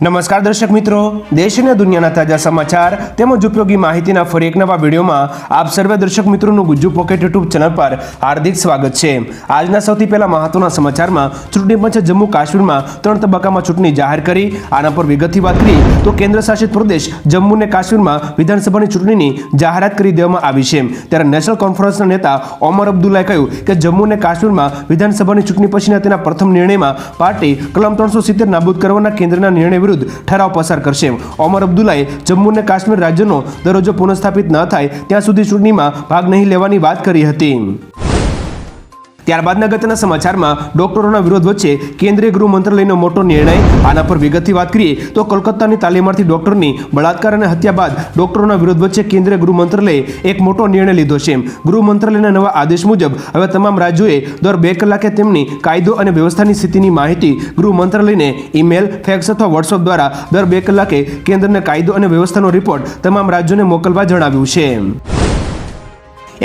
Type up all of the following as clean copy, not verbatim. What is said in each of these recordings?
નમસ્કાર દર્શક મિત્રો, દેશ અને દુનિયાના તાજા સમાચાર તેમજ ઉપયોગી માહિતીના ફરી એક નવા વિડીયોમાં આપ સર્વે દર્શક મિત્રોનું ગુજ્જુ પોકેટ યુટ્યુબ ચેનલ પર હાર્દિક સ્વાગત છે। આજના સૌથી પહેલા મહત્વના સમાચારમાં ચૂંટણી પંચે જમ્મુ કાશ્મીરમાં 3 તબક્કામાં ચૂંટણી જાહેર કરી। આના પર વિગતથી વાત કરીએ તો કેન્દ્ર શાસિત પ્રદેશ જમ્મુ અને કાશ્મીરમાં વિધાનસભાની ચૂંટણીની જાહેરાત કરી દેવામાં આવી છે। ત્યારે નેશનલ કોન્ફરન્સના નેતા ઓમર અબ્દુલ્લાએ કહ્યું કે જમ્મુ અને કાશ્મીરમાં વિધાનસભાની ચૂંટણી પછીના તેના પ્રથમ નિર્ણયમાં પાર્ટી કલમ 370 નાબૂદ કરવાના કેન્દ્રના નિર્ણય વિરુદ્ધ ઠરાવ પસાર કરશે। ઓમર અબ્દુલ્લાએ જમ્મુ અને કાશ્મીર રાજ્યનો દરજ્જો પુનઃસ્થાપિત ન થાય ત્યાં સુધી ચૂંટણીમાં ભાગ નહીં લેવાની વાત કરી હતી। ત્યારબાદના અગત્યના સમાચારમાં ડોક્ટરોના વિરોધ વચ્ચે કેન્દ્રીય ગૃહ મંત્રાલયનો મોટો નિર્ણય। આના પર વિગતથી વાત કરીએ તો કોલકાતાની તાલીમાર્થી ડોક્ટરની બળાત્કાર અને હત્યા બાદ ડોક્ટરોના વિરોધ વચ્ચે કેન્દ્રીય ગૃહ મંત્રાલયે એક મોટો નિર્ણય લીધો છે। ગૃહ મંત્રાલયના નવા આદેશ મુજબ હવે તમામ રાજ્યોએ દર 2 કલાકે તેમની કાયદો અને વ્યવસ્થાની સ્થિતિની માહિતી ગૃહ મંત્રાલયને ઈમેલ, ફેક્સ અથવા વોટ્સએપ દ્વારા દર 2 કલાકે કેન્દ્રને કાયદો અને વ્યવસ્થાનો રિપોર્ટ તમામ રાજ્યોને મોકલવા જણાવ્યું છે।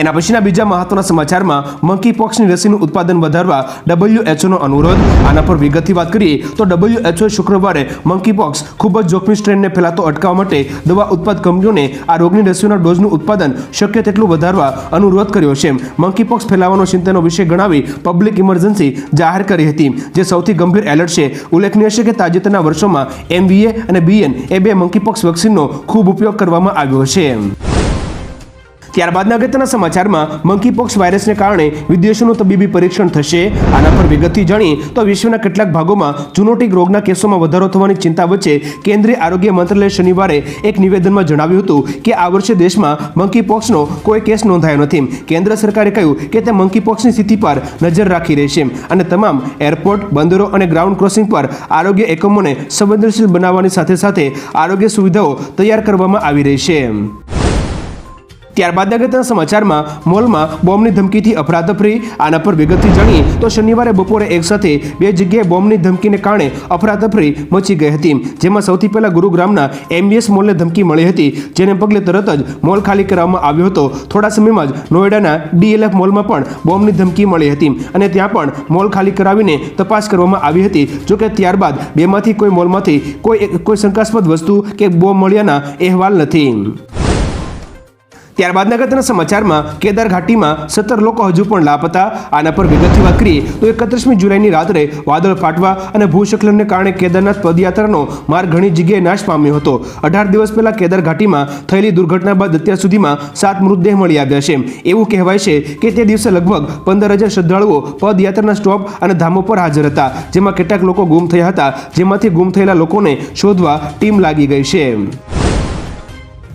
એના પછીના બીજા મહત્વના સમાચારમાં મંકી પોક્સની રસીનું ઉત્પાદન વધારવા WHOનો અનુરોધ। આના પર વિગતથી વાત કરીએ તો WHO શુક્રવારે મંકી પોક્સ ખૂબ જ જોખમી સ્ટ્રેનને ફેલાતો અટકાવવા માટે દવા ઉત્પાદક કંપનીઓને આ રોગની રસીઓના ડોઝનું ઉત્પાદન શક્ય તેટલું વધારવા અનુરોધ કર્યો છે। મંકી પોક્સ ફેલાવાનો ચિંતાનો વિષય ગણાવી પબ્લિક ઇમરજન્સી જાહેર કરી હતી, જે સૌથી ગંભીર એલર્ટ છે। ઉલ્લેખનીય છે કે તાજેતરના વર્ષોમાં MVA અને BN એ 2 મંકી પોક્સ વેક્સિનનો ખૂબ ઉપયોગ કરવામાં આવ્યો છે। ત્યારબાદના અગત્યના સમાચારમાં મંકી પોક્સ વાયરસને કારણે વિદેશોનું તબીબી પરીક્ષણ થશે। આના પર વિગતથી જાણીએ તો વિશ્વના કેટલાક ભાગોમાં ઝૂનોટિક રોગના કેસોમાં વધારો થવાની ચિંતા વચ્ચે કેન્દ્રીય આરોગ્ય મંત્રાલયે શનિવારે એક નિવેદનમાં જણાવ્યું હતું કે આ વર્ષે દેશમાં મંકી પોક્સનો કોઈ કેસ નોંધાયો નથી। કેન્દ્ર સરકારે કહ્યું કે તે મંકી પોક્સની સ્થિતિ પર નજર રાખી રહી છે અને તમામ એરપોર્ટ, બંદરો અને ગ્રાઉન્ડ ક્રોસિંગ પર આરોગ્ય એકમોને સંવેદનશીલ બનાવવાની સાથે સાથે આરોગ્ય સુવિધાઓ તૈયાર કરવામાં આવી રહી છે। ત્યારબાદ અગત્યના સમાચારમાં મોલમાં બોમ્બની ધમકીથી અફરાતફરી। આના પર વિગતથી જાણીએ તો શનિવારે બપોરે એક સાથે 2 જગ્યાએ બોમ્બની ધમકીને કારણે અફરાતફરી મચી ગઈ હતી, જેમાં સૌથી પહેલા ગુરુગ્રામના MBS મોલને ધમકી મળી હતી, જેને પગલે તરત જ મોલ ખાલી કરવામાં આવ્યો હતો। થોડા સમયમાં જ નોઈડાના DLF મોલમાં પણ બોમ્બની ધમકી મળી હતી અને ત્યાં પણ મોલ ખાલી કરાવીને તપાસ કરવામાં આવી હતી। જોકે ત્યારબાદ બેમાંથી કોઈ મોલમાંથી કોઈ શંકાસ્પદ વસ્તુ કે બોમ્બ મળ્યાના અહેવાલ નથી। ત્યારબાદના અગત્યના સમાચારમાં કેદાર ઘાટીમાં 17 લોકો હજુ પણ લાપતા। આના પર વિગતથી વાત કરીએ તો 31મી જુલાઈની રાત્રે વાદળ ફાટવા અને ભૂસ્ખલનને કારણે કેદારનાથ પદયાત્રાનો માર્ગ ઘણી જગ્યાએ નાશ પામ્યો હતો। 18 દિવસ પહેલા કેદાર ઘાટીમાં થયેલી દુર્ઘટના બાદ અત્યાર સુધીમાં 7 મૃતદેહ મળી આવ્યા છે। એવું કહેવાય છે કે તે દિવસે લગભગ 15,000 શ્રદ્ધાળુઓ પદયાત્રાના સ્ટોપ અને ધામો પર હાજર હતા, જેમાં કેટલાક લોકો ગુમ થયા હતા, જેમાંથી ગુમ થયેલા લોકોને શોધવા ટીમ લાગી ગઈ છે।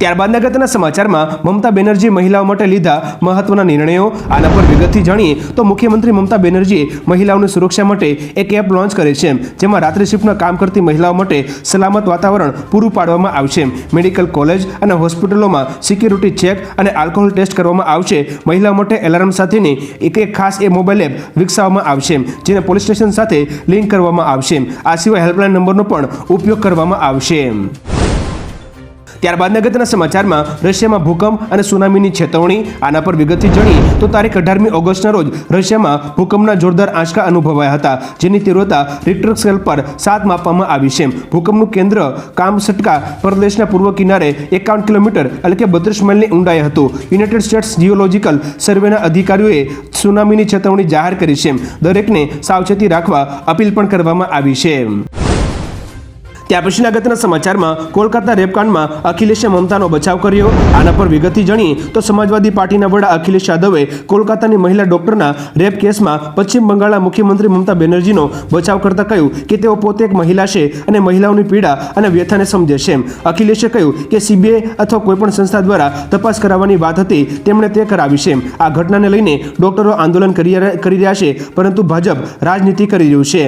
ત્યારબાદના અગત્યના સમાચારમાં મમતા બેનર્જીએ મહિલાઓ માટે લીધા મહત્વના નિર્ણયો। આના પર વિગતથી જાણીએ તો મુખ્યમંત્રી મમતા બેનર્જીએ મહિલાઓની સુરક્ષા માટે એક એપ લોન્ચ કરી છે, જેમાં રાત્રિ શિફ્ટમાં કામ કરતી મહિલાઓ માટે સલામત વાતાવરણ પૂરું પાડવામાં આવશે। મેડિકલ કોલેજ અને હોસ્પિટલોમાં સિક્યુરિટી ચેક અને આલ્કોહોલ ટેસ્ટ કરવામાં આવશે। મહિલાઓ માટે એલાર્મ સાથેની એક ખાસ મોબાઈલ એપ વિકસાવવામાં આવશે, જેને પોલીસ સ્ટેશન સાથે લિંક કરવામાં આવશે। આ સિવાય હેલ્પલાઇન નંબરનો પણ ઉપયોગ કરવામાં આવશે। ત્યારબાદના અગત્યના સમાચારમાં રશિયામાં ભૂકંપ અને સુનામીની ચેતવણી। આના પર વિગતથી જાણીએ તો તારીખ 18મી ઓગસ્ટના રોજ રશિયામાં ભૂકંપના જોરદાર આંચકા અનુભવાયા હતા, જેની તીવ્રતા રિક્ટર સ્કેલ પર 7 માપવામાં આવી છે। ભૂકંપનું કેન્દ્ર કામચટકા પ્રદેશના પૂર્વ કિનારે 51 કિલોમીટર એટલે કે 32 માઇલની ઊંડાઈએ હતું। યુનાઇટેડ સ્ટેટ્સ જીઓલોજીકલ સર્વેના અધિકારીઓએ સુનામીની ચેતવણી જાહેર કરી છે। દરેકને સાવચેતી રાખવા અપીલ પણ કરવામાં આવી છે। ત્યાર પછીના અગત્યના સમાચારમાં કોલકાતા રેપકાંડમાં અખિલેશે મમતાનો બચાવ કર્યો। આના પર વિગતથી જાણીએ તો સમાજવાદી પાર્ટીના વડા અખિલેશ યાદવે કોલકાતાની મહિલા ડોક્ટરના રેપ કેસમાં પશ્ચિમ બંગાળના મુખ્યમંત્રી મમતા બેનર્જીનો બચાવ કરતા કહ્યું કે તેઓ પોતે એક મહિલા છે અને મહિલાઓની પીડા અને વ્યથાને સમજે છે। અખિલેશે કહ્યું કે CBI અથવા કોઈપણ સંસ્થા દ્વારા તપાસ કરાવવાની વાત હતી, તેમણે તે કરાવી છે। આ ઘટનાને લઈને ડોક્ટરો આંદોલન કરી રહ્યા છે, પરંતુ ભાજપ રાજનીતિ કરી રહ્યું છે।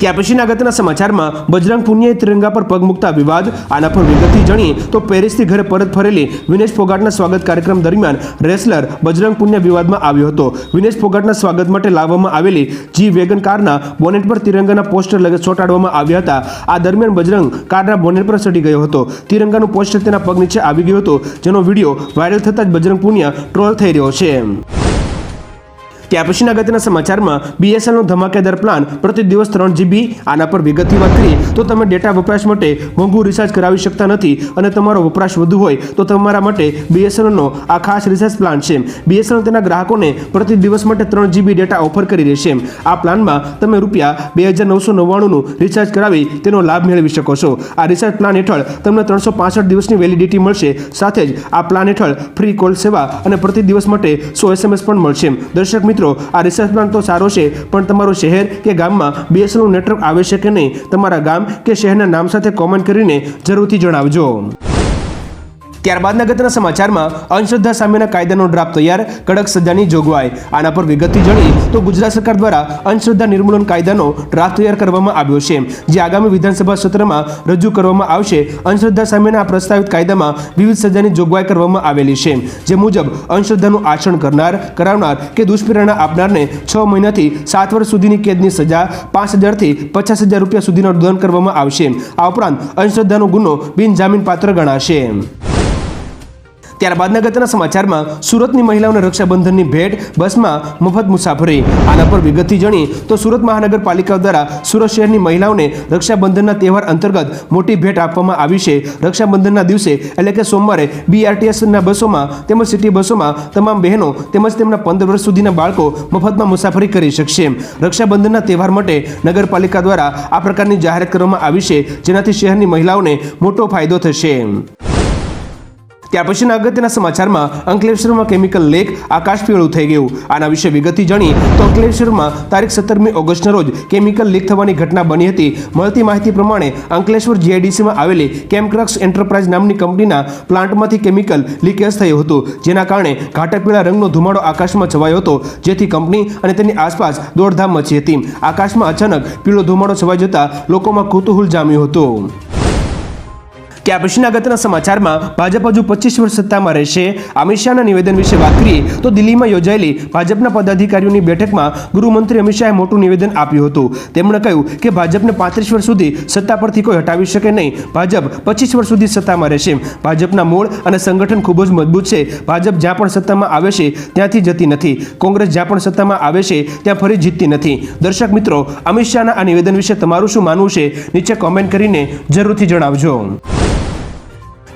ત્યાર પછીના અગત્યના સમાચારમાં બજરંગ પુનિયાએ તિરંગા પર પગ મૂકતા વિવાદ। આના પર વિગતથી જાણીએ તો પેરિસથી ઘરે પરત ફરેલી વિનેશ ફોગાટના સ્વાગત કાર્યક્રમ દરમિયાન રેસલર બજરંગ પુનિયા વિવાદમાં આવ્યો હતો। વિનેશ ફોગાટના સ્વાગત માટે લાવવામાં આવેલી G-વેગન કારના બોનેટ પર તિરંગાના પોસ્ટર ચોંટાડવામાં આવ્યા હતા। આ દરમિયાન બજરંગ કારના બોનેટ પર ચડી ગયો હતો। તિરંગાનું પોસ્ટર તેના પગ નીચે આવી ગયું હતું, જેનો વિડીયો વાયરલ થતાં જ બજરંગ પુનિયા ટ્રોલ થઈ રહ્યો છે। ત્યાર પછીના અગત્યના સમાચારમાં BSNLનો ધમાકેદાર પ્લાન પ્રતિ દિવસ 3 GB। આના પર વિગતથી વાત કરીએ તો તમે ડેટા વપરાશ માટે મોંઘું રિચાર્જ કરાવી શકતા નથી અને તમારો વપરાશ વધુ હોય તો તમારા માટે BSNLનો આ ખાસ રિચાર્જ પ્લાન છે। BSNL તેના ગ્રાહકોને પ્રતિ દિવસ માટે 3 GB ડેટા ઓફર કરી રહેશે। આ પ્લાનમાં તમે ₹2999નું રિચાર્જ કરાવી તેનો લાભ મેળવી શકો છો। આ રિચાર્જ પ્લાન હેઠળ તમને 365 દિવસની વેલિડિટી મળશે। સાથે જ આ પ્લાન હેઠળ ફ્રી કોલ સેવા અને પ્રતિ દિવસ માટે 100 SMS પણ મળશે। દર્શક મિત્રો, આ રિચાર્જ પ્લાન તો સારો છે, પણ તમારું શહેર કે ગામમાં BSNL નેટવર્ક આવે છે કે નહીં, તમારા ગામ કે શહેરના નામ સાથે કોમેન્ટ કરીને જરૂરથી જણાવજો। ત્યારબાદના અગત્યના સમાચારમાં અંધશ્રદ્ધા સામેના કાયદાનો ડ્રાફ્ટ તૈયાર, કડક સજાની જોગવાઈ। આના પર વિગતથી જાણીએ તો ગુજરાત સરકાર દ્વારા અંધશ્રદ્ધા નિર્મૂલન કાયદાનો ડ્રાફ્ટ તૈયાર કરવામાં આવ્યો છે, જે આગામી વિધાનસભા સત્રમાં રજૂ કરવામાં આવશે। અંધશ્રદ્ધા સામેના આ પ્રસ્તાવિત કાયદામાં વિવિધ સજાની જોગવાઈ કરવામાં આવેલી છે, જે મુજબ અંધશ્રદ્ધાનું આચરણ કરનાર, કરાવનાર કે દુષ્પ્રેરણા આપનારને 6 મહિનાથી 7 વર્ષ સુધીની કેદની સજા, 5,000 થી 50,000 રૂપિયા સુધીનો દંડ કરવામાં આવશે। આ ઉપરાંત અંધશ્રદ્ધાનો ગુનો બિનજામીનપાત્ર ગણાશે। ત્યારબાદના અગત્યના સમાચારમાં સુરતની મહિલાઓને રક્ષાબંધનની ભેટ, બસમાં મફત મુસાફરી। આના પર વિગતથી જાણીએ તો સુરત મહાનગરપાલિકા દ્વારા સુરત શહેરની મહિલાઓને રક્ષાબંધનના તહેવાર અંતર્ગત મોટી ભેટ આપવામાં આવી છે। રક્ષાબંધનના દિવસે એટલે કે સોમવારે BRTSના બસોમાં તેમજ સિટી બસોમાં તમામ બહેનો તેમજ તેમના 15 વર્ષ સુધીના બાળકો મફતમાં મુસાફરી કરી શકશે। રક્ષાબંધનના તહેવાર માટે નગરપાલિકા દ્વારા આ પ્રકારની જાહેરાત કરવામાં આવી છે, જેનાથી શહેરની મહિલાઓને મોટો ફાયદો થશે। ત્યાર પછીના અગત્યના સમાચારમાં અંકલેશ્વરમાં કેમિકલ લીક, આકાશ પીળું થઈ ગયું। આના વિશે વિગતથી જાણીએ તો અંકલેશ્વરમાં તારીખ 17મી ઓગસ્ટના રોજ કેમિકલ લીક થવાની ઘટના બની હતી। મળતી માહિતી પ્રમાણે અંકલેશ્વર GIDCમાં આવેલી કેમક્રક્સ એન્ટરપ્રાઇઝ નામની કંપનીના પ્લાન્ટમાંથી કેમિકલ લીકેજ થયું હતું, જેના કારણે ઘાટા પીળા રંગનો ધુમાડો આકાશમાં છવાયો હતો, જેથી કંપની અને તેની આસપાસ દોડધામ મચી હતી। આકાશમાં અચાનક પીળો ધુમાડો છવાઈ જતા લોકોમાં કુતૂહલ જામ્યું હતું। ત્યાર પછીના અગત્યના સમાચારમાં ભાજપ હજુ 25 વર્ષ સત્તામાં રહેશે, અમિત શાહના નિવેદન વિશે વાત કરીએ તો દિલ્હીમાં યોજાયેલી ભાજપના પદાધિકારીઓની બેઠકમાં ગૃહમંત્રી અમિત શાહે મોટું નિવેદન આપ્યું હતું। તેમણે કહ્યું કે ભાજપને 35 વર્ષ સુધી સત્તા પરથી કોઈ હટાવી શકે નહીં, ભાજપ 25 વર્ષ સુધી સત્તામાં રહેશે। ભાજપના મૂળ અને સંગઠન ખૂબ જ મજબૂત છે। ભાજપ જ્યાં પણ સત્તામાં આવે છે ત્યાંથી જતી નથી, કોંગ્રેસ જ્યાં પણ સત્તામાં આવે છે ત્યાં ફરી જીતતી નથી। દર્શક મિત્રો, અમિત શાહના આ નિવેદન વિશે તમારું શું માનવું છે, નીચે કોમેન્ટ કરીને જરૂરથી જણાવજો।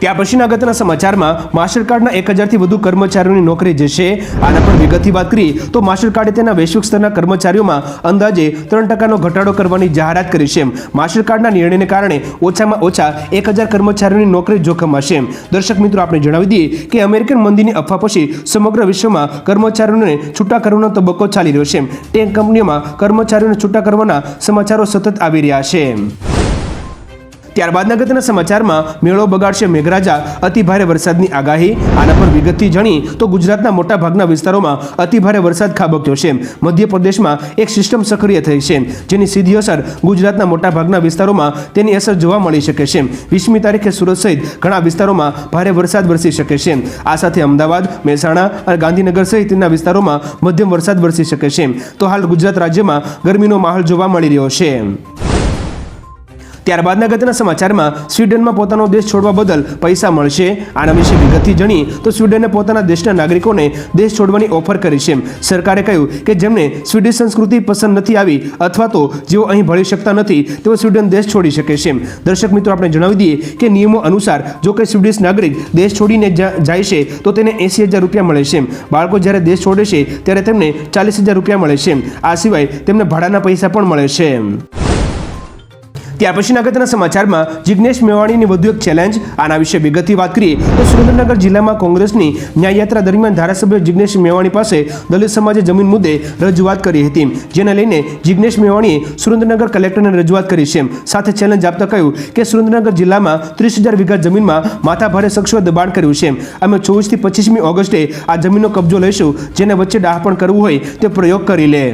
ત્યાર પછીના અગત્યના સમાચારમાં માસ્ટરકાર્ડના 1000થી વધુ કર્મચારીઓની નોકરી જશે। આના પર વિગતથી વાત કરીએ તો માસ્ટરકાર્ડે તેના વૈશ્વિક સ્તરના કર્મચારીઓમાં અંદાજે 3% ઘટાડો કરવાની જાહેરાત કરી છે। માસ્ટરકાર્ડના નિર્ણયને કારણે ઓછામાં ઓછા 1000 કર્મચારીઓની નોકરી જોખમમાં છે। દર્શક મિત્રો, આપણે જણાવી દઈએ કે અમેરિકન મંદીની અફવા પછી સમગ્ર વિશ્વમાં કર્મચારીઓને છૂટા કરવાનો તબક્કો ચાલી રહ્યો છે। ટેક કંપનીઓમાં કર્મચારીઓને છૂટા કરવાના સમાચારો સતત આવી રહ્યા છે। ત્યારબાદના અગત્યના સમાચારમાં મેળો બગાડશે મેઘરાજા, અતિભારે વરસાદની આગાહી। આના પર વિગતથી જાણીએ તો ગુજરાતના મોટા ભાગના વિસ્તારોમાં અતિભારે વરસાદ ખાબક્યો છે। મધ્યપ્રદેશમાં એક સિસ્ટમ સક્રિય થઈ છે, જેની સીધી અસર ગુજરાતના મોટા ભાગના વિસ્તારોમાં તેની અસર જોવા મળી શકે છે। 20મી તારીખે સુરત સહિત ઘણા વિસ્તારોમાં ભારે વરસાદ વરસી શકે છે। આ સાથે અમદાવાદ, મહેસાણા અને ગાંધીનગર સહિતના વિસ્તારોમાં મધ્યમ વરસાદ વરસી શકે છે। તો હાલ ગુજરાત રાજ્યમાં ગરમીનો માહોલ જોવા મળી રહ્યો છે। ત્યારબાદના અગત્યના સમાચારમાં સ્વીડનમાં પોતાનો દેશ છોડવા બદલ પૈસા મળશે। આના વિશે વિગતથી જાણીએ તો સ્વીડને પોતાના દેશના નાગરિકોને દેશ છોડવાની ઓફર કરી છે। સરકારે કહ્યું કે જેમને સ્વીડિશ સંસ્કૃતિ પસંદ નથી આવી અથવા તો જેઓ અહીં ભળી શકતા નથી તેઓ સ્વીડન દેશ છોડી શકે છે। દર્શક મિત્રો, આપણે જણાવી દઈએ કે નિયમો અનુસાર જો કોઈ સ્વીડિશ નાગરિક દેશ છોડીને જાય છે તો તેને 80,000 રૂપિયા મળે છે। બાળકો જ્યારે દેશ છોડે છે ત્યારે તેમને 40,000 રૂપિયા મળે છે। આ સિવાય તેમને ભાડાના પૈસા પણ મળે છે। ત્યાર પછીના અગત્યના સમાચારમાં જિગ્નેશ મેવાણીની વધુ એક ચેલેન્જ। આના વિશે વિગતથી વાત કરીએ તો સુરેન્દ્રનગર જિલ્લામાં કોંગ્રેસની ન્યાયયાત્રા દરમિયાન ધારાસભ્ય જિગ્નેશ મેવાણી પાસે દલિત સમાજે જમીન મુદ્દે રજૂઆત કરી હતી, જેને લઈને જિગ્નેશ મેવાણીએ સુરેન્દ્રનગર કલેક્ટરને રજૂઆત કરી છે। સાથે ચેલેન્જ આપતા કહ્યું કે સુરેન્દ્રનગર જિલ્લામાં 30,000 વીઘા જમીનમાં માથાભારે શખ્સોએ દબાણ કર્યું છે। અમે 24 થી 25મી ઓગસ્ટે આ જમીનનો કબજો લઈશું, જેને વચ્ચે ડાહપણ કરવું હોય તે પ્રયોગ કરી લે।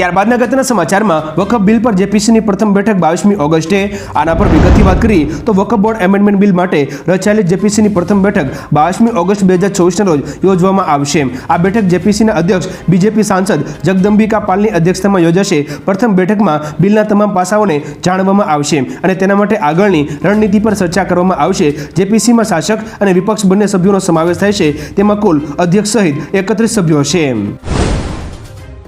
ત્યારબાદના અગત્યના સમાચારમાં વકફ બિલ પર જેપીસીની પ્રથમ બેઠક 22મી ઓગસ્ટે. આના પર વિગતથી વાત કરી તો વકફ બોર્ડ એમેન્ડમેન્ટ બિલ માટે રચાયેલી જેપીસીની પ્રથમ બેઠક 22મી ઓગસ્ટ 2024ના રોજ યોજવામાં આવશે. આ બેઠક જેપીસીના અધ્યક્ષ બીજેપી સાંસદ જગદંબિકા પાલની અધ્યક્ષતામાં યોજાશે. પ્રથમ બેઠકમાં બિલના તમામ પાસાઓને જાણવામાં આવશે અને તેના માટે આગળની રણનીતિ પર ચર્ચા કરવામાં આવશે. જેપીસીમાં શાસક અને વિપક્ષ બંને સભ્યોનો સમાવેશ થાય છે. તેમાં કુલ અધ્યક્ષ સહિત 31 સભ્યો છે.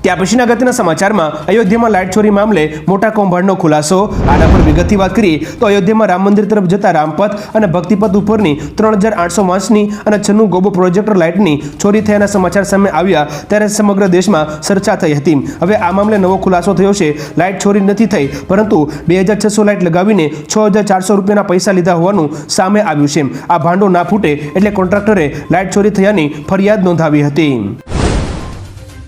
ત્યાર પછીના અગત્યના સમાચારમાં અયોધ્યામાં લાઇટ ચોરી મામલે મોટા કૌભાંડનો ખુલાસો. આના પર વિગતથી વાત કરીએ તો અયોધ્યામાં રામ મંદિર તરફ જતા રામપથ અને ભક્તિપથ ઉપરની 3800 વાંસની અને 96 ગોબો પ્રોજેક્ટર લાઇટની ચોરી થયાના સમાચાર સામે આવ્યા ત્યારે સમગ્ર દેશમાં ચર્ચા થઈ હતી. હવે આ મામલે નવો ખુલાસો થયો છે. લાઇટ ચોરી નથી થઈ પરંતુ 2600 લાઇટ લગાવીને 6400 રૂપિયાના પૈસા લીધા હોવાનું સામે આવ્યું છે. આ ભાંડો ના ફૂટે એટલે કોન્ટ્રાક્ટરે લાઇટ ચોરી થયાની ફરિયાદ નોંધાવી હતી.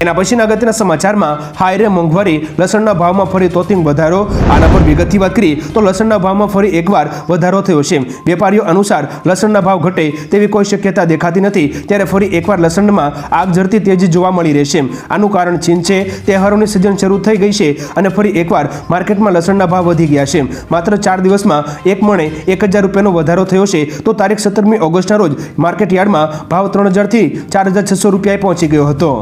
એના પછીના અગત્યના સમાચારમાં હાયરે મોંઘવારી, લસણના ભાવમાં ફરી તોતિંગ વધારો. આના પર વિગતથી વાત કરીએ તો લસણના ભાવમાં ફરી એકવાર વધારો થયો છે. વેપારીઓ અનુસાર લસણના ભાવ ઘટે તેવી કોઈ શક્યતા દેખાતી નથી ત્યારે ફરી એકવાર લસણમાં આગ ઝરતી તેજી જોવા મળી રહેશે. આનું કારણ ચીન છે. તહેવારોની સિઝન શરૂ થઈ ગઈ છે અને ફરી એકવાર માર્કેટમાં લસણના ભાવ વધી ગયા છે. માત્ર 4 દિવસમાં એક મણે 1000 રૂપિયાનો વધારો થયો છે તો તારીખ 17મી ઓગસ્ટના રોજ માર્કેટ યાર્ડમાં ભાવ 3000 થી 4600 રૂપિયાએ પહોંચી ગયો હતો.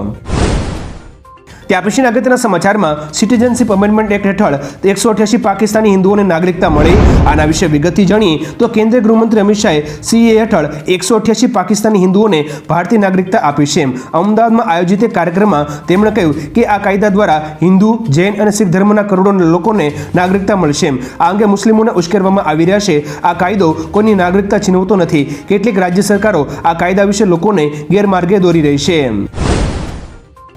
ત્યાર પછીના અગત્યના સમાચારમાં સિટીઝનશીપ અમેન્ડમેન્ટ એક્ટ હેઠળ 188 પાકિસ્તાની હિન્દુઓને નાગરિકતા મળી. આના વિશે વિગતથી જાણીએ તો કેન્દ્રીય ગૃહમંત્રી અમિત શાહે સીએ હેઠળ 188 પાકિસ્તાની હિન્દુઓને ભારતીય નાગરિકતા આપી છે. અમદાવાદમાં આયોજિત એક કાર્યક્રમમાં તેમણે કહ્યું કે આ કાયદા દ્વારા હિન્દુ, જૈન અને શીખ ધર્મના કરોડો લોકોને નાગરિકતા મળશે. આ અંગે મુસ્લિમોને ઉશ્કેરવામાં આવી રહ્યા છે. આ કાયદો કોઈની નાગરિકતા છીનવતો નથી. કેટલીક રાજ્ય સરકારો આ કાયદા વિશે લોકોને ગેરમાર્ગે દોરી રહી છે.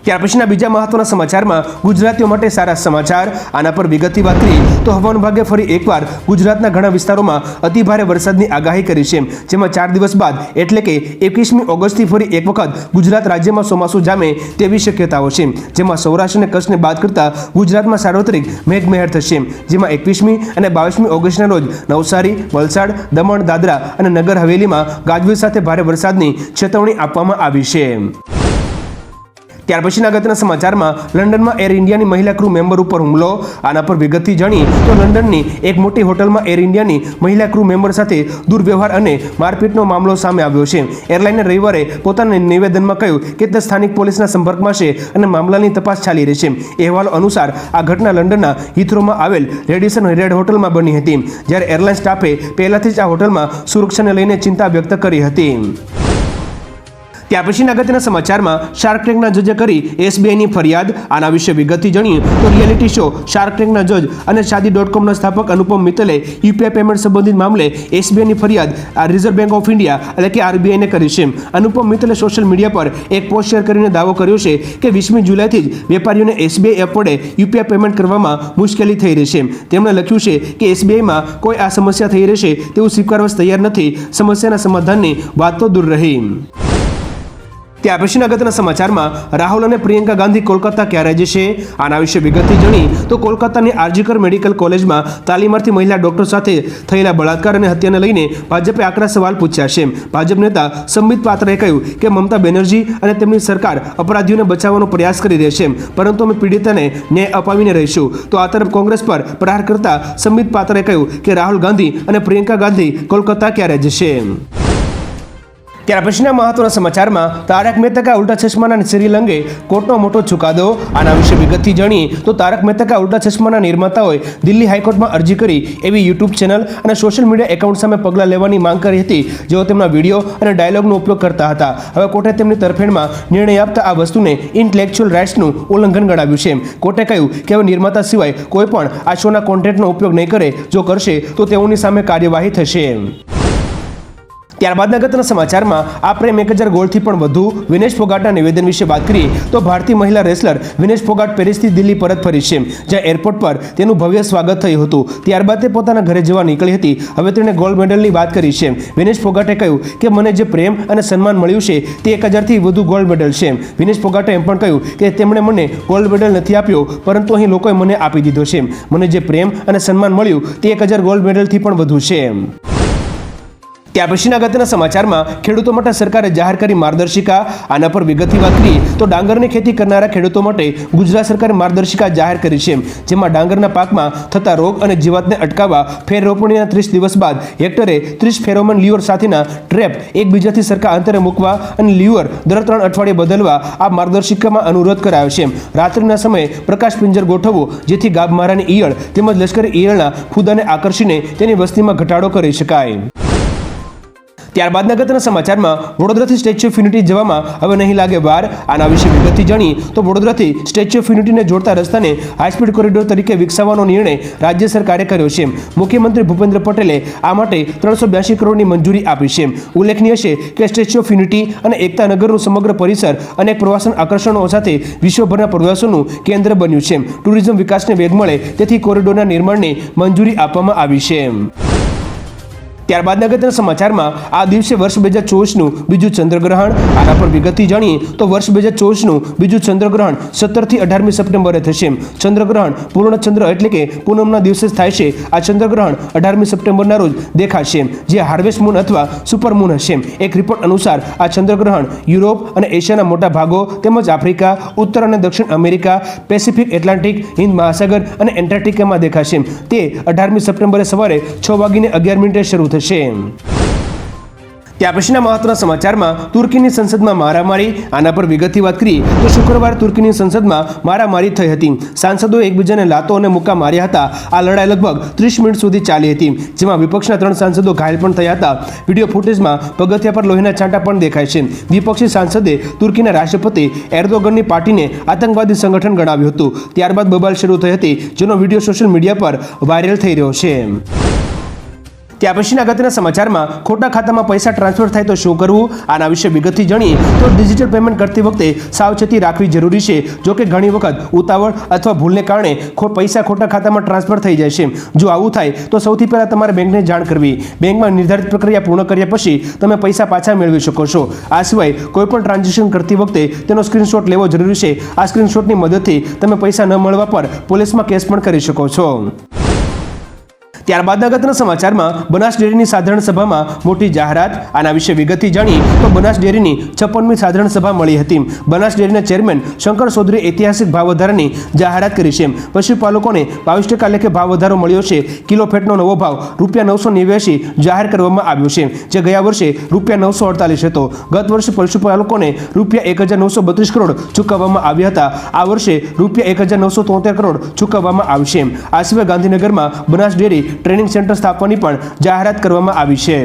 ત્યાર પછીના બીજા મહત્વના સમાચારમાં ગુજરાતીઓ માટે સારા સમાચાર. આના પર વિગતથી વાત કરીએ તો હવામાન વિભાગે ફરી એકવાર ગુજરાતના ઘણા વિસ્તારોમાં અતિભારે વરસાદની આગાહી કરી છે. જેમાં 4 દિવસ બાદ એટલે કે 21મી ઓગસ્ટથી ફરી એક વખત ગુજરાત રાજ્યમાં ચોમાસું જામે તેવી શક્યતાઓ છે. જેમાં સૌરાષ્ટ્ર અને કચ્છને બાદ કરતા ગુજરાતમાં સાર્વત્રિક મેઘમહેર થશે. જેમાં 21મી અને 22મી ઓગસ્ટના રોજ નવસારી, વલસાડ, દમણ, દાદરા અને નગર હવેલીમાં ગાજવીજ સાથે ભારે વરસાદની ચેતવણી આપવામાં આવી છે. ત્યાર પછીના અગત્યના સમાચારમાં લંડનમાં એર ઇન્ડિયાની મહિલા ક્રૂ મેમ્બર ઉપર હુમલો. આના પર વિગતથી જાણીએ તો લંડનની એક મોટી હોટલમાં એર ઇન્ડિયાની મહિલા ક્રૂ મેમ્બર સાથે દુર્વ્યવહાર અને મારપીટનો મામલો સામે આવ્યો છે. એરલાઇને રવિવારે પોતાના નિવેદનમાં કહ્યું કે તે સ્થાનિક પોલીસના સંપર્કમાં છે અને મામલાની તપાસ ચાલી રહી છે. અહેવાલો અનુસાર આ ઘટના લંડનના હિથ્રોમાં આવેલ રેડિસન રેડ હોટલમાં બની હતી. જ્યારે એરલાઇન સ્ટાફે પહેલાથી જ આ હોટલમાં સુરક્ષાને લઈને ચિંતા વ્યક્ત કરી હતી. ત્યાર પછીના અગત્યના સમાચારમાં શાર્ક ટેન્કના જજે કરી એસબીઆઈની ફરિયાદ. આના વિશે વિગતથી જાણીએ તો રિયાલિટી શો શાર્ક ટેન્કના જજ અને શાદી.comના સ્થાપક અનુપમ મિત્તલે યુપીઆઈ પેમેન્ટ સંબંધિત મામલે એસબીઆઈની ફરિયાદ રિઝર્વ બેંક ઓફ ઇન્ડિયા એટલે કે આરબીઆઈને કરી છે. અનુપમ મિત્તલે સોશિયલ મીડિયા પર એક પોસ્ટ શેર કરીને દાવો કર્યો છે કે 20મી જુલાઈથી જ વેપારીઓને એસબીઆઈ એપ વડે યુપીઆઈ પેમેન્ટ કરવામાં મુશ્કેલી થઈ રહી છે. તેમણે લખ્યું છે કે એસબીઆઈમાં કોઈ આ સમસ્યા થઈ રહેશે તેવું સ્વીકારવા તૈયાર નથી. સમસ્યાના સમાધાનની વાત તો દૂર રહી. ત્યાર પછીના અગત્યના સમાચારમાં રાહુલ અને પ્રિયંકા ગાંધી કોલકાતા ક્યારે જશે. આના વિશે વિગતથી જાણીએ તો કોલકાતાની આરજીકર મેડિકલ કોલેજમાં તાલીમાર્થી મહિલા ડોક્ટર સાથે થયેલા બળાત્કાર અને હત્યાને લઈને ભાજપે આકરા સવાલ પૂછ્યા છે. ભાજપ નેતા સંબિત પાત્રાએ કહ્યું કે મમતા બેનર્જી અને તેમની સરકાર અપરાધીઓને બચાવવાનો પ્રયાસ કરી રહી છે પરંતુ અમે પીડિતાને ન્યાય અપાવીને રહીશું. તો આ તરફ કોંગ્રેસ પર પ્રહાર કરતા સંબિત પાત્રાએ કહ્યું કે રાહુલ ગાંધી અને પ્રિયંકા ગાંધી કોલકાતા ક્યારે જશે. ત્યાર પછીના મહત્વના સમાચારમાં તારક મહેતા કા ઉલ્ટા ચશ્માના સિરિયલ અંગે કોર્ટનો મોટો ચુકાદો. આના વિશે વિગતથી જાણીએ તો તારક મહેતા કા ઉલ્ટા ચશ્માના નિર્માતાઓએ દિલ્હી હાઈકોર્ટમાં અરજી કરી એવી યુટ્યુબ ચેનલ અને સોશિયલ મીડિયા એકાઉન્ટ સામે પગલાં લેવાની માંગ કરી હતી જેઓ તેમના વિડીયો અને ડાયલોગનો ઉપયોગ કરતા હતા. હવે કોર્ટે તેમની તરફેણમાં નિર્ણય આપતા આ વસ્તુને ઇન્ટેલેક્ચ્યુઅલ રાઇટ્સનું ઉલ્લંઘન ગણાવ્યું છે. કોર્ટે કહ્યું કે હવે નિર્માતા સિવાય કોઈ પણ આ શોના કોન્ટેન્ટનો ઉપયોગ નહીં કરે. જો કરશે તો તેઓની સામે કાર્યવાહી થશે. ત્યારબાદના અગત્યના સમાચારમાં આ પ્રેમ 1000 ગોલ્ડથી પણ વધુ. વિનેશ ફોગાટના નિવેદન વિશે વાત કરીએ તો ભારતીય મહિલા રેસલર વિનેશ ફોગાટ પેરિસથી દિલ્હી પરત ફરી છે જ્યાં એરપોર્ટ પર તેનું ભવ્ય સ્વાગત થયું હતું. ત્યારબાદ તે પોતાના ઘરે જવા નીકળી હતી. હવે તેણે ગોલ્ડ મેડલની વાત કરી છે. વિનેશ ફોગાટે કહ્યું કે મને જે પ્રેમ અને સન્માન મળ્યું છે તે 1000થી વધુ ગોલ્ડ મેડલ છે. વિનેશ ફોગાટે એમ પણ કહ્યું કે તેમણે મને ગોલ્ડ મેડલ નથી આપ્યો પરંતુ અહીં લોકોએ મને આપી દીધો છે. મને જે પ્રેમ અને સન્માન મળ્યું તે 1000 ગોલ્ડ મેડલથી પણ વધુ છે. ત્યાર પછીના અગત્યના સમાચારમાં ખેડૂતો માટે સરકારે જાહેર કરી માર્ગદર્શિકા. આના પર વિગતથી વાત કરીએ તો ડાંગરની ખેતી કરનારા ખેડૂતો માટે ગુજરાત સરકારે માર્ગદર્શિકા જાહેર કરી છે, જેમાં ડાંગરના પાકમાં થતા રોગ અને જીવાતને અટકાવવા ફેર રોપણીના 30 દિવસ બાદ હેક્ટરે 30 ફેરોમોન લ્યુઅર સાથેના ટ્રેપ એકબીજાથી સરખા અંતરે મૂકવા અને લ્યુઅર દર 3 અઠવાડિયે બદલવા આ માર્ગદર્શિકામાં અનુરોધ કરાયો છે. રાત્રિના સમયે પ્રકાશ પિંજર ગોઠવવો જેથી ગાભમારાની ઈયળ તેમજ લશ્કરી ઈયળના ફૂદાને આકર્ષીને તેની વસ્તીમાં ઘટાડો કરી શકાય. ત્યારબાદ અગત્યના સમાચારમાં વડોદરાથી સ્ટેચ્યુ ઓફ યુનિટી જવામાં હવે નહીં લાગે વાર. આના વિશે વિગતથી જાણીએ તો વડોદરાથી સ્ટેચ્યુ ઓફ યુનિટીને જોડતા રસ્તાને હાઈસ્પીડ કોરિડોર તરીકે વિકસાવવાનો નિર્ણય રાજ્ય સરકારે કર્યો છે. મુખ્યમંત્રી ભૂપેન્દ્ર પટેલે આ માટે 382 કરોડની મંજૂરી આપી છે. ઉલ્લેખનીય છે કે સ્ટેચ્યુ ઓફ યુનિટી અને એકતા નગરનું સમગ્ર પરિસર અનેક પ્રવાસન આકર્ષણો સાથે વિશ્વભરના પ્રવાસોનું કેન્દ્ર બન્યું છે. ટુરિઝમ વિકાસને વેગ મળે તેથી કોરિડોરના નિર્માણને મંજૂરી આપવામાં આવી છે. ત્યારબાદ અગત્યના સમાચારમાં આ દિવસે વર્ષ 2024નું બીજું ચંદ્રગ્રહણ. આના પર વિગતથી જાણીએ તો વર્ષ 2024નું બીજું ચંદ્રગ્રહણ 17 થી 18મી સપ્ટેમ્બરે થશે. ચંદ્રગ્રહણ પૂર્ણ ચંદ્ર એટલે કે પૂનમના દિવસે થાય છે. આ ચંદ્રગ્રહણ 18મી સપ્ટેમ્બરના રોજ દેખાશે, જે હાર્વેસ્ટ મૂન અથવા સુપર મૂન હશે. એક રિપોર્ટ અનુસાર આ ચંદ્રગ્રહણ યુરોપ અને એશિયાના મોટા ભાગો તેમજ આફ્રિકા, ઉત્તર અને દક્ષિણ અમેરિકા, પેસિફિક, એટલાન્ટિક, હિન્દ મહાસાગર અને એન્ટાર્કટિકામાં દેખાશે. તે 18મી સપ્ટેમ્બરે સવારે 6:11 શરૂ થશે. ત્યાર પછીના મહત્વના સમાચારમાં તુર્કીની સંસદમાં મારામારી. આના પર વિગતથી વાત કરીએ તો શુક્રવારે તુર્કીની સંસદમાં મારામારી થઈ હતી. સાંસદોએ એકબીજાને લાતો અને મુક્કા માર્યા હતા. આ લડાઈ લગભગ 30 મિનિટ સુધી ચાલી હતી, જેમાં વિપક્ષના 3 સાંસદો ઘાયલ પણ થયા હતા. વિડીયો ફૂટેજમાં પગથિયા પર લોહીના છાંટા પણ દેખાય છે. વિપક્ષી સાંસદે તુર્કીના રાષ્ટ્રપતિ એર્દોગનની પાર્ટીને આતંકવાદી સંગઠન ગણાવ્યું હતું. ત્યારબાદ બબાલ શરૂ થઈ હતી, જેનો વિડીયો સોશિયલ મીડિયા પર વાયરલ થઈ રહ્યો છે. ત્યાર પછીના અગત્યના સમાચારમાં ખોટા ખાતામાં પૈસા ટ્રાન્સફર થાય તો શું કરવું. આના વિશે વિગતથી જાણીએ તો ડિજિટલ પેમેન્ટ કરતી વખતે સાવચેતી રાખવી જરૂરી છે. જો કે ઘણી વખત ઉતાવળ અથવા ભૂલને કારણે પૈસા ખોટા ખાતામાં ટ્રાન્સફર થઈ જાય છે. જો આવું થાય તો સૌથી પહેલાં તમારે બેંકને જાણ કરવી. બેંકમાં નિર્ધારિત પ્રક્રિયા પૂર્ણ કર્યા પછી તમે પૈસા પાછા મેળવી શકો છો. આ સિવાય કોઈપણ ટ્રાન્ઝેક્શન કરતી વખતે તેનો સ્ક્રીનશોટ લેવો જરૂરી છે. આ સ્ક્રીનશોટની મદદથી તમે પૈસા ન મળવા પર પોલીસમાં કેસ પણ કરી શકો છો. ત્યારબાદ અગત્યના સમાચારમાં બનાસ ડેરીની સાધારણ સભામાં મોટી જાહેરાત. આના વિશે વિગતથી જાણીએ તો બનાસ ડેરીની 56મી સાધારણ સભા મળી હતી. બનાસ ડેરીના ચેરમેન શંકર ચૌધરીએ ઐતિહાસિક ભાવ વધારાની જાહેરાત કરી છે. પશુપાલકોને 22% લેખે ભાવ વધારો મળ્યો છે. કિલો ફેટનો નવો ભાવ ₹989 જાહેર કરવામાં આવ્યો છે, જે ગયા વર્ષે ₹948 હતો. ગત વર્ષે પશુપાલકોને ₹1932 કરોડ ચૂકવવામાં આવ્યા હતા. આ વર્ષે ₹1973 કરોડ ચૂકવવામાં આવશે. આ સિવાય ગાંધીનગરમાં બનાસ ડેરી ટ્રેનિંગ સેન્ટર સ્થાપવાની પણ જાહેરાત કરવામાં આવી છે.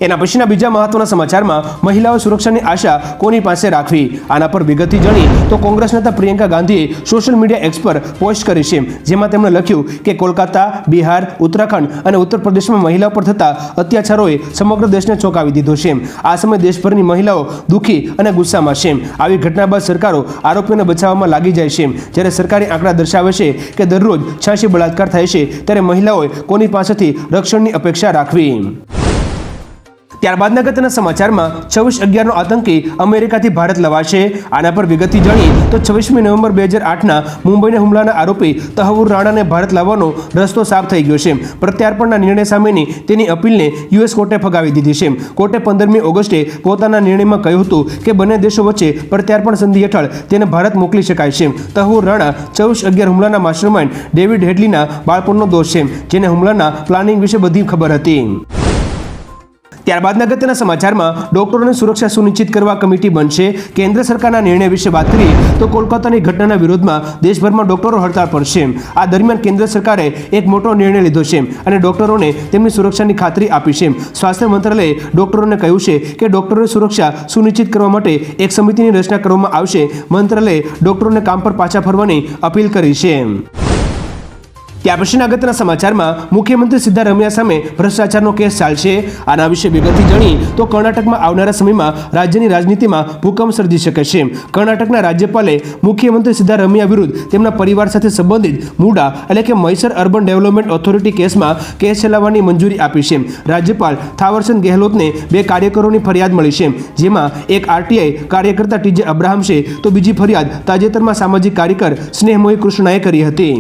એના પછીના બીજા મહત્વના સમાચારમાં મહિલાઓ સુરક્ષાની આશા કોની પાસે રાખવી. આના પર વિગતથી જાણીએ તો કોંગ્રેસ નેતા પ્રિયંકા ગાંધીએ સોશિયલ મીડિયા એક્સ પર પોસ્ટ કરી છે, જેમાં તેમણે લખ્યું કે કોલકાતા, બિહાર, ઉત્તરાખંડ અને ઉત્તર પ્રદેશમાં મહિલાઓ પર થતા અત્યાચારોએ સમગ્ર દેશને ચોંકાવી દીધો છે. આ સમયે દેશભરની મહિલાઓ દુઃખી અને ગુસ્સામાં છે. આવી ઘટના બાદ સરકારો આરોપીઓને બચાવવામાં લાગી જાય છે. જ્યારે સરકારી આંકડા દર્શાવે છે કે દરરોજ 86 બળાત્કાર થાય છે, ત્યારે મહિલાઓએ કોની પાસેથી રક્ષણની અપેક્ષા રાખવી. ત્યારબાદ અગત્યના સમાચારમાં 26/11નો આતંકી અમેરિકાથી ભારત લવાશે. આના પર વિગતથી જાણીએ તો 26મી નવેમ્બર 2008ના મુંબઈના હુમલાના આરોપી તહવુર રાણાને ભારત લાવવાનો રસ્તો સાફ થઈ ગયો છે. પ્રત્યાર્પણના નિર્ણય સામેની તેની અપીલને યુએસ કોર્ટે ફગાવી દીધી છે. કોર્ટે 15મી ઓગસ્ટે પોતાના નિર્ણયમાં કહ્યું હતું કે બંને દેશો વચ્ચે પ્રત્યાર્પણ સંધિ હેઠળ તેને ભારત મોકલી શકાય છે. તહવુર રાણા 26/11 હુમલાના માસ્ટરમાઇન્ડ ડેવિડ હેડલીના બાળપણનો દોષ છે, જેને હુમલાના પ્લાનિંગ વિશે બધી ખબર હતી. ત્યારબાદ અગત્યના સમાચારમાં ડોક્ટરોની સુરક્ષા સુનિશ્ચિત કરવા કમિટી બનશે. કેન્દ્ર સરકારના નિર્ણય વિશે વાત કરીએ તો કોલકાતાની ઘટનાના વિરોધમાં દેશભરમાં ડોક્ટરો હડતાળ પર છે. આ દરમિયાન કેન્દ્ર સરકારે એક મોટો નિર્ણય લીધો છે અને ડોક્ટરોને તેમની સુરક્ષાની ખાતરી આપી છે. સ્વાસ્થ્ય મંત્રાલયે ડોક્ટરોને કહ્યું છે કે ડોક્ટરોની સુરક્ષા સુનિશ્ચિત કરવા માટે એક સમિતિની રચના કરવામાં આવશે. મંત્રાલયે ડોક્ટરોને કામ પર પાછા ફરવાની અપીલ કરી છે. ત્યાર પછીના અગત્યના સમાચારમાં મુખ્યમંત્રી સિદ્ધારમૈયા સામે ભ્રષ્ટાચારનો કેસ ચાલશે. આના વિશે વિગતથી જાણીએ તો કર્ણાટકમાં આવનારા સમયમાં રાજ્યની રાજનીતિમાં ભૂકંપ સર્જી શકે છે. કર્ણાટકના રાજ્યપાલે મુખ્યમંત્રી સિદ્ધારમૈયા વિરુદ્ધ તેમના પરિવાર સાથે સંબંધિત મુડા એટલે કે મૈસર અર્બન ડેવલપમેન્ટ ઓથોરિટી કેસમાં કેસ ચલાવવાની મંજૂરી આપી છે. રાજ્યપાલ થાવરચંદ ગેહલોતને 2 કાર્યકરોની ફરિયાદ મળી છે, જેમાં એક આરટીઆઈ કાર્યકર્તા ટીજે અબ્રાહમ છે તો બીજી ફરિયાદ તાજેતરમાં સામાજિક કાર્યકર સ્નેહમોહી કૃષ્ણાએ કરી હતી.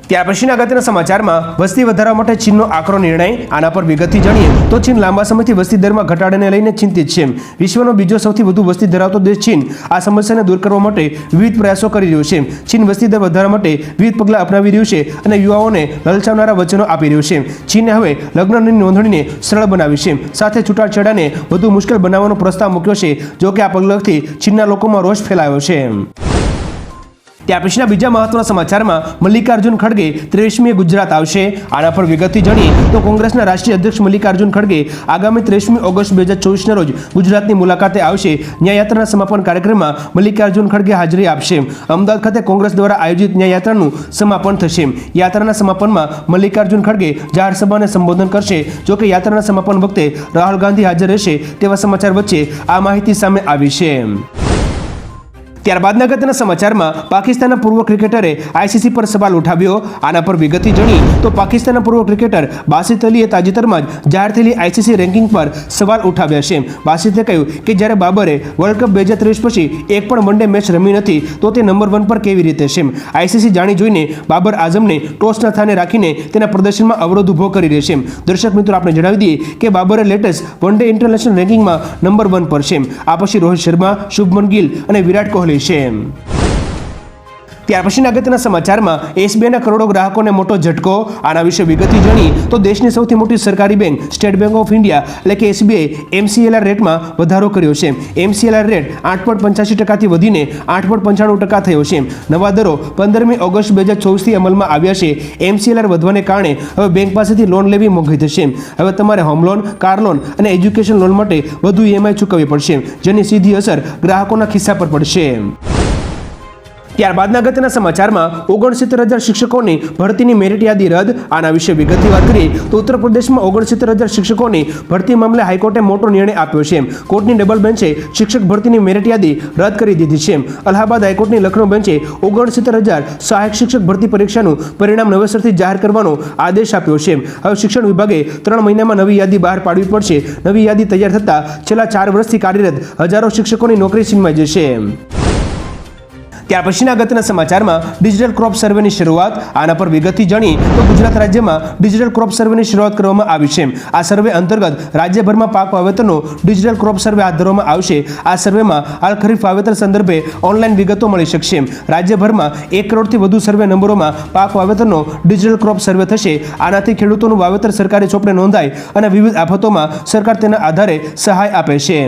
ત્યાર પછીના અગત્યના સમાચારમાં વસ્તી વધારવા માટે ચીનનો આકરો નિર્ણય. આના પર વિગતથી જાણીએ તો ચીન લાંબા સમયથી વસ્તી દરમાં ઘટાડાને લઈને ચિંતિત છે. વિશ્વનો બીજો સૌથી વધુ વસ્તી ધરાવતો દેશ ચીન આ સમસ્યાને દૂર કરવા માટે વિવિધ પ્રયાસો કરી રહ્યો છે. ચીન વસ્તી દર વધારવા માટે વિવિધ પગલાં અપનાવી રહ્યું છે અને યુવાઓને લલચાવનારા વચનો આપી રહ્યું છે. ચીને હવે લગ્નની નોંધણીને સરળ બનાવી છે, સાથે છૂટાછેડાને વધુ મુશ્કેલ બનાવવાનો પ્રસ્તાવ મૂક્યો છે. જો કે આ પગલાંથી ચીનના લોકોમાં રોષ ફેલાયો છે. ત્યાર પછીના બીજા મહત્વના સમાચારમાં મલ્લિકાર્જુન ખડગે 23મીએ ગુજરાત આવશે. આના પર વિગતથી જાણીએ તો કોંગ્રેસના રાષ્ટ્રીય અધ્યક્ષ મલ્લિકાર્જુન ખડગે આગામી 23મી ઓગસ્ટ 2024ના રોજ ગુજરાતની મુલાકાતે આવશે. ન્યાયયાત્રાના સમાપન કાર્યક્રમમાં મલ્લિકાર્જુન ખડગે હાજરી આપશે. અમદાવાદ ખાતે કોંગ્રેસ દ્વારા આયોજિત ન્યાયયાત્રાનું સમાપન થશે. યાત્રાના સમાપનમાં મલ્લિકાર્જુન ખડગે જાહેર સભાને સંબોધન કરશે. જો કે યાત્રાના સમાપન વખતે રાહુલ ગાંધી હાજર રહેશે તેવા સમાચાર વચ્ચે આ માહિતી સામે આવી છે. ત્યારબાદના અગત્યના સમાચારમાં પાકિસ્તાનના પૂર્વ ક્રિકેટરે આઈસીસી પર સવાલ ઉઠાવ્યો. આના પર વિગતથી જાણીએ તો પાકિસ્તાનના પૂર્વ ક્રિકેટર બાસિત અલીએ તાજેતરમાં જ જાહેર થયેલી આઈસીસી રેન્કિંગ પર સવાલ ઉઠાવ્યા છે. બાસિતે કહ્યું કે જ્યારે બાબરે વર્લ્ડ કપ 2023 પછી એક પણ વનડે મેચ રમી નથી તો તે નંબર 1 પર કેવી રીતે છે. આઈસીસી જાણી જોઈને બાબર આઝમને ટોચના સ્થાને રાખીને તેના પ્રદર્શનમાં અવરોધ ઊભો કરી રહી છે. દર્શક મિત્રો, આપણે જણાવી દઈએ કે બાબરે લેટેસ્ટ વનડે ઇન્ટરનેશનલ રેન્કિંગમાં નંબર 1 પર છે. આ પછી રોહિત શર્મા, શુભમન ગિલ અને વિરાટ કોહલી છે. ત્યાર પછીના અગત્યના સમાચારમાં એસબીઆઈના કરોડો ગ્રાહકોને મોટો ઝટકો. આના વિશે વિગતથી જાણીએ તો દેશની સૌથી મોટી સરકારી bank state bank of India એટલે કે એસબીઆઈ એમસીએલઆર રેટમાં વધારો કર્યો છે. એમસીએલઆર રેટ 8.85% વધીને 8.95% થયો છે. નવા દરો 15મી ઓગસ્ટ 2024થી અમલમાં આવ્યા છે. એમસીએલઆર વધવાને કારણે હવે બેંક પાસેથી લોન લેવી મોંઘી થશે. હવે તમારે હોમ લોન, કાર લોન અને એજ્યુકેશન લોન માટે વધુ ઈએમઆઈ ચૂકવવી પડશે, જેની સીધી અસર ગ્રાહકોના ખિસ્સા પર પડશે. ત્યારબાદના અગત્યના સમાચારમાં 69,000 શિક્ષકોની ભરતીની મેરિટ યાદી રદ. આના વિશે વિગતથી વાત કરીએ તો ઉત્તર પ્રદેશમાં 69,000 શિક્ષકોની ભરતી મામલે હાઈકોર્ટે મોટો નિર્ણય આપ્યો છે. કોર્ટની ડબલ બેન્ચે શિક્ષક ભરતીની મેરિટ યાદી રદ કરી દીધી છે. અલ્હાબાદ હાઈકોર્ટની લખનૌ બેન્ચે 69,000 સહાયક શિક્ષક ભરતી પરીક્ષાનું પરિણામ નવેસરથી જાહેર કરવાનો આદેશ આપ્યો છે. હવે શિક્ષણ વિભાગે 3 મહિનામાં નવી યાદી બહાર પાડવી પડશે. નવી યાદી તૈયાર થતાં છેલ્લા 4 વર્ષથી કાર્યરત હજારો શિક્ષકોની નોકરી છીનવાઈ જશે. ત્યાર પછીના અગત્યના સમાચારમાં ડિજિટલ ક્રોપ સર્વેની શરૂઆત. આના પર વિગતથી જાણીએ તો ગુજરાત રાજ્યમાં ડિજિટલ ક્રોપ સર્વેની શરૂઆત કરવામાં આવી છે. આ સર્વે અંતર્ગત રાજ્યભરમાં પાક વાવેતરનો ડિજિટલ ક્રોપ સર્વે હાથ ધરવામાં આવશે. આ સર્વેમાં હાલ ખરીફ વાવેતર સંદર્ભે ઓનલાઈન વિગતો મળી શકશે. રાજ્યભરમાં 1 કરોડથી વધુ સર્વે નંબરોમાં પાક વાવેતરનો ડિજિટલ ક્રોપ સર્વે થશે. આનાથી ખેડૂતોનું વાવેતર સરકારી ચોપડે નોંધાય અને વિવિધ આફતોમાં સરકાર તેના આધારે સહાય આપે છે.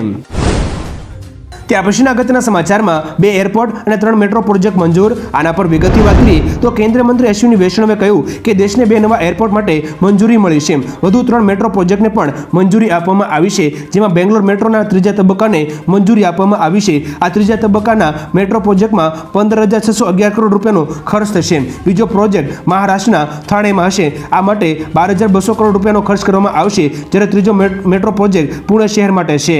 ત્યાર પછીના અગત્યના સમાચારમાં 2 એરપોર્ટ અને 3 મેટ્રો પ્રોજેક્ટ મંજૂર. આના પર વિગતથી વાત કરીએ તો કેન્દ્રીય મંત્રી અશ્વિની વૈષ્ણવે કહ્યું કે દેશને 2 નવા એરપોર્ટ માટે મંજૂરી મળી છે. વધુ 3 મેટ્રો પ્રોજેક્ટને પણ મંજૂરી આપવામાં આવી છે, જેમાં બેંગ્લોર મેટ્રોના 3જા તબક્કાને મંજૂરી આપવામાં આવી છે. આ 3જા તબક્કાના મેટ્રો પ્રોજેક્ટમાં 15,611 કરોડ રૂપિયાનો ખર્ચ થશે. બીજો પ્રોજેક્ટ મહારાષ્ટ્રના થાણેમાં હશે. આ માટે 12,200 કરોડ રૂપિયાનો ખર્ચ કરવામાં આવશે, જ્યારે ત્રીજો મેટ્રો પ્રોજેક્ટ પુણે શહેર માટે છે.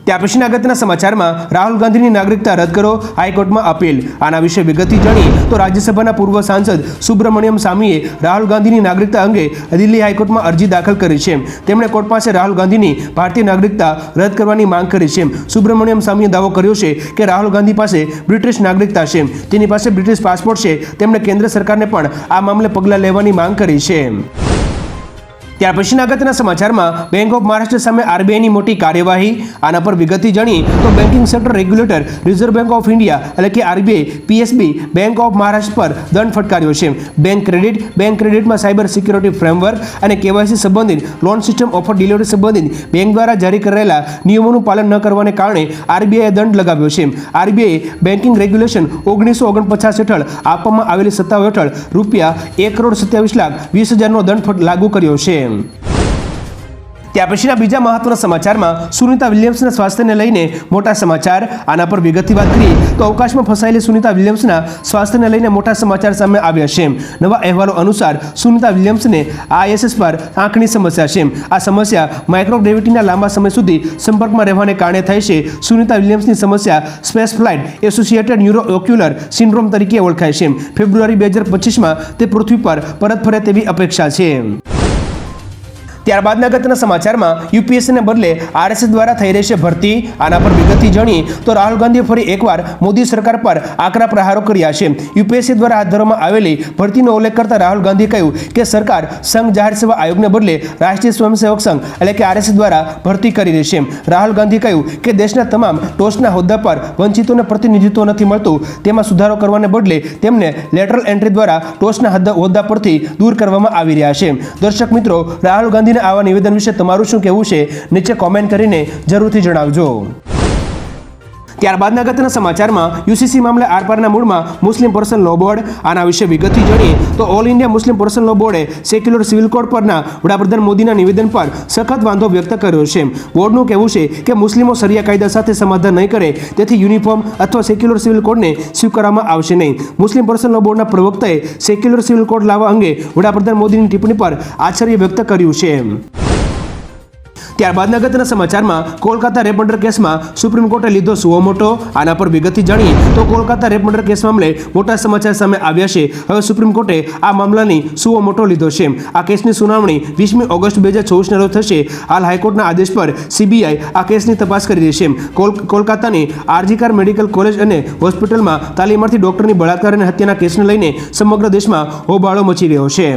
ત્યાર પછીના અગત્યના સમાચારમાં રાહુલ ગાંધીની નાગરિકતા રદ કરો, હાઈકોર્ટમાં અપીલ. આના વિશે વિગતથી જાણીએ તો રાજ્યસભાના પૂર્વ સાંસદ સુબ્રમણ્યમ સ્વામીએ રાહુલ ગાંધીની નાગરિકતા અંગે દિલ્હી હાઈકોર્ટમાં અરજી દાખલ કરી છે. તેમણે કોર્ટ પાસે રાહુલ ગાંધીની ભારતીય નાગરિકતા રદ કરવાની માંગ કરી છે. સુબ્રમણ્યમ સ્વામીએ દાવો કર્યો છે કે રાહુલ ગાંધી પાસે બ્રિટિશ નાગરિકતા છે, તેની પાસે બ્રિટિશ પાસપોર્ટ છે. તેમણે કેન્દ્ર સરકારને પણ આ મામલે પગલાં લેવાની માંગ કરી છે. ત્યાર પછીના અગત્યના સમાચારમાં બેંક ઓફ મહારાષ્ટ્ર સામે આરબીઆઈની મોટી કાર્યવાહી. આના પર વિગતથી જાણીએ તો banking sector regulator reserve bank of India એટલે કે RBI PSB bank of Maharashtra પર દંડ ફટકાર્યો છે. બેંક ક્રેડિટમાં સાયબર સિક્યોરિટી ફ્રેમવર્ક અને કેવાયસી સંબંધિત લોન સિસ્ટમ ઓફર ડિલિવરી સંબંધિત બેંક દ્વારા જારી કરાયેલા નિયમોનું પાલન ન કરવાને કારણે આરબીઆઈએ દંડ લગાવ્યો છે. આરબીઆઈએ બેન્કિંગ રેગ્યુલેશન 1949 હેઠળ આપવામાં આવેલી સત્તાઓ હેઠળ ₹1,27,20,000નો દંડ લાગુ કર્યો છે. ત્યાર પછીના બીજા મહત્વના સમાચારમાં સુનિતા વિલિયમ્સના સ્વાસ્થ્યને લઈને મોટા સમાચાર. આના પર વિગતથી વાત કરીએ તો અવકાશમાં ફસાયેલી સુનિતા વિલિયમ્સના સ્વાસ્થ્યને લઈને મોટા સમાચાર સામે આવ્યા છે. નવા અહેવાલો અનુસાર સુનિતા વિલિયમ્સને આઈએસએસ પર આંખની સમસ્યા છે. આ સમસ્યા માઇક્રોગ્રેવિટીના લાંબા સમય સુધી સંપર્કમાં રહેવાને કારણે થાય છે. સુનિતા વિલિયમ્સની સમસ્યા સ્પેસ ફ્લાઇટ એસોસિએટેડ ન્યુરોઓક્યુલર સિન્ડ્રોમ તરીકે ઓળખાય છે. ફેબ્રુઆરી 2025માં તે પૃથ્વી પર પરત ફરે તેવી અપેક્ષા છે. ત્યારબાદના અગત્યના સમાચારમાં યુપીએસસીને બદલે આરએસએસ દ્વારા થઈ રહેશે ભરતી, આના પર વિગતથી જાણીએ તો રાહુલ ગાંધીએ ફરી એકવાર મોદી સરકાર પર આકરા પ્રહારો કર્યા છે. યુપીએસસી દ્વારા હાથ ધરવામાં આવેલી ભરતીનો ઉલ્લેખ કરતા રાહુલ ગાંધીએ કહ્યું કે સરકાર સંઘ જાહેર સેવા આયોગને બદલે રાષ્ટ્રીય સ્વયંસેવક સંઘ એટલે કે આરએસએસ દ્વારા ભરતી કરી રહી છે. રાહુલ ગાંધીએ કહ્યું કે દેશના તમામ ટોચના હોદ્દા પર વંચિતોને પ્રતિનિધિત્વ નથી મળતું, તેમાં સુધારો કરવાને બદલે તેમને લેટરલ એન્ટ્રી દ્વારા ટોચના હોદ્દા પરથી દૂર કરવામાં આવી રહ્યા છે. દર્શક મિત્રો, રાહુલ ગાંધી આવા નિવેદન વિશે તમારું શું કહેવું છે નીચે કોમેન્ટ કરીને જરૂરથી જણાવજો. ત્યારબાદના અગત્યના સમાચારમાં યુસીસી મામલે આરપારના મૂળમાં મુસ્લિમ પર્સનલ લો બોર્ડ, આના વિશે વિગતથી જાણીએ તો all India Muslim personal law બોર્ડે સેક્યુલર સિવિલ કોડ પરના વડાપ્રધાન મોદીના નિવેદન પર સખત વાંધો વ્યક્ત કર્યો છે. બોર્ડનું કહેવું છે કે મુસ્લિમો શરિયા કાયદા સાથે સમાધાન નહીં કરે તેથી યુનિફોર્મ અથવા સેક્યુલર સિવિલ કોડને સ્વીકારવામાં આવશે નહીં. મુસ્લિમ પર્સનલ લો બોર્ડના પ્રવક્તાએ સેક્યુલર સિવિલ કોડ લાવવા અંગે વડાપ્રધાન મોદીની ટિપ્પણી પર આશ્ચર્ય વ્યક્ત કર્યું છે. ત્યારબાદના અગત્યના સમાચારમાં કોલકાતા રેપ મર્ડર કેસમાં સુપ્રીમ કોર્ટે લીધો સુઓ મોટો, આના પર વિગતથી જાણીએ તો કોલકાતા રેપ મર્ડર કેસ મામલે મોટા સમાચાર સામે આવ્યા છે. હવે સુપ્રીમ કોર્ટે આ મામલાની સુઓ મોટો લીધો છે. આ કેસની સુનાવણી 20મી ઓગસ્ટ 2024ના રોજ થશે. હાલ હાઈકોર્ટના આદેશ પર સીબીઆઈ આ કેસની તપાસ કરી રહી છે. કોલકાતાની આરજીકર મેડિકલ કોલેજ અને હોસ્પિટલમાં તાલીમાર્થી ડોક્ટરની બળાત્કાર અને હત્યાના કેસને લઈને સમગ્ર દેશમાં હોબાળો મચી રહ્યો છે.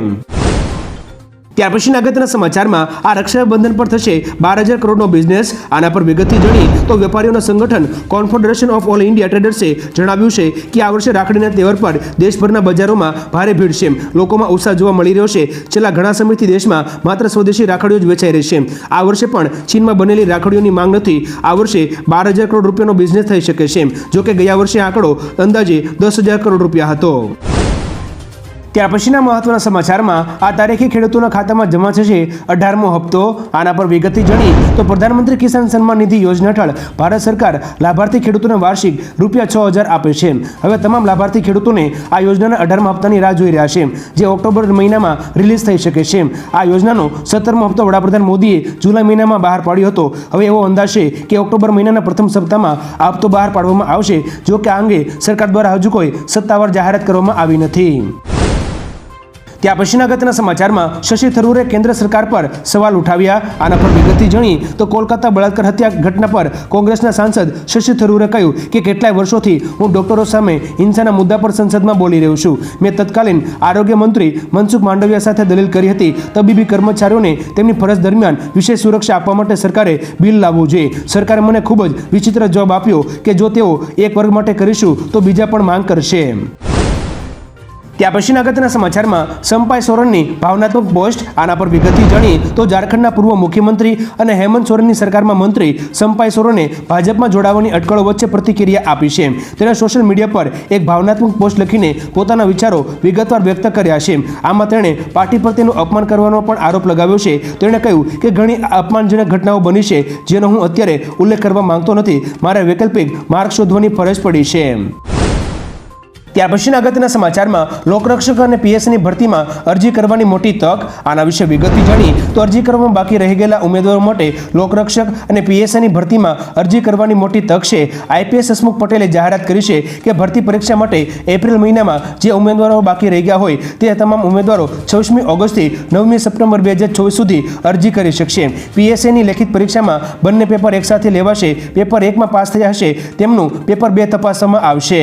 ત્યાર પછીના અગત્યના સમાચારમાં આ રક્ષાબંધન પર થશે 12,000 કરોડનો બિઝનેસ, આના પર વિગતથી જાણીએ તો વેપારીઓના સંગઠન કોન્ફેડરેશન ઓફ ઓલ ઇન્ડિયા ટ્રેડર્સે જણાવ્યું છે કે આ વર્ષે રાખડીના તહેવાર પર દેશભરના બજારોમાં ભારે ભીડ છે. લોકોમાં ઉત્સાહ જોવા મળી રહ્યો છે. છેલ્લા ઘણા સમયથી દેશમાં માત્ર સ્વદેશી રાખડીઓ જ વેચાઈ રહી છે. આ વર્ષે પણ ચીનમાં બનેલી રાખડીઓની માંગ નથી. આ વર્ષે 12,000 કરોડ રૂપિયાનો બિઝનેસ થઈ શકે છે. જોકે ગયા વર્ષે આંકડો અંદાજે 10,000 કરોડ રૂપિયા હતો. ત્યાર પછીના મહત્વના સમાચારમાં આ તારીખે ખેડૂતોના ખાતામાં જમા થશે 18મો હપ્તો, આના પર વિગતથી જાણીએ તો પ્રધાનમંત્રી કિસાન સન્માન નિધિ યોજના હેઠળ ભારત સરકાર લાભાર્થી ખેડૂતોને વાર્ષિક ₹6,000 આપે છે. હવે તમામ લાભાર્થી ખેડૂતોને આ યોજનાના 18મા હપ્તાની રાહ જોઈ રહ્યા છે, જે ઓક્ટોબર મહિનામાં રિલીઝ થઈ શકે છે. આ યોજનાનો 17મો હપ્તો વડાપ્રધાન મોદીએ જુલાઈ મહિનામાં બહાર પાડ્યો હતો. હવે એવો અંદાજ છે કે ઓક્ટોબર મહિનાના પ્રથમ સપ્તાહમાં આ હપ્તો બહાર પાડવામાં આવશે. જો કે આ અંગે સરકાર દ્વારા હજુ કોઈ સત્તાવાર જાહેરાત કરવામાં આવી નથી. ત્યાં પછીના અગત્યના સમાચારમાં શશી થરૂરે કેન્દ્ર સરકાર પર સવાલ ઉઠાવ્યા, આના પર વિગતથી જાણીએ તો કોલકાતા બળાત્કાર હત્યા ઘટના પર કોંગ્રેસના સાંસદ શશી થરૂરે કહ્યું કે કેટલાય વર્ષોથી હું ડોક્ટરો સામે હિંસાના મુદ્દા પર સંસદમાં બોલી રહ્યો છું. મેં તત્કાલીન આરોગ્ય મંત્રી મનસુખ માંડવિયા સાથે દલીલ કરી હતી. તબીબી કર્મચારીઓને તેમની ફરજ દરમિયાન વિશેષ સુરક્ષા આપવા માટે સરકારે બિલ લાવવું જોઈએ. સરકારે મને ખૂબ જ વિચિત્ર જવાબ આપ્યો કે જો તેઓ એક વર્ગ માટે કરીશું તો બીજા પણ માંગ કરશે. ત્યાં પછીના અગત્યના સમાચારમાં સંપાઈ સોરેનની ભાવનાત્મક પોસ્ટ, આના પર વિગતથી જાણીએ તો ઝારખંડના પૂર્વ મુખ્યમંત્રી અને હેમંત સોરેનની સરકારમાં મંત્રી સંપાઈ સોરેને ભાજપમાં જોડાવાની અટકળો વચ્ચે પ્રતિક્રિયા આપી છે. તેણે સોશિયલ મીડિયા પર એક ભાવનાત્મક પોસ્ટ લખીને પોતાના વિચારો વિગતવાર વ્યક્ત કર્યા છે. આમાં તેણે પાર્ટી પર તેનું અપમાન કરવાનો પણ આરોપ લગાવ્યો છે. તેણે કહ્યું કે ઘણી અપમાનજનક ઘટનાઓ બની છે જેનો હું અત્યારે ઉલ્લેખ કરવા માંગતો નથી. મારે વૈકલ્પિક માર્ગ શોધવાની ફરજ પડી છે. ત્યાર પછીના અગત્યના સમાચારમાં લોકરક્ષક અને પીએસસીની ભરતીમાં અરજી કરવાની મોટી તક, આના વિશે વિગતથી જાણીએ તો અરજી કરવામાં બાકી રહી ગયેલા ઉમેદવારો માટે લોકરક્ષક અને પીએસસીની ભરતીમાં અરજી કરવાની મોટી તક છે. આઈપીએસ હસમુખ પટેલે જાહેરાત કરી છે કે ભરતી પરીક્ષા માટે એપ્રિલ મહિનામાં જે ઉમેદવારો બાકી રહી ગયા હોય તે તમામ ઉમેદવારો 26મી ઓગસ્ટથી 9મી સપ્ટેમ્બર 2024 સુધી અરજી કરી શકશે. પીએસસીની લેખિત પરીક્ષામાં બંને પેપર એકસાથે લેવાશે. પેપર 1માં પાસ થયા હશે તેમનું પેપર 2 તપાસવામાં આવશે.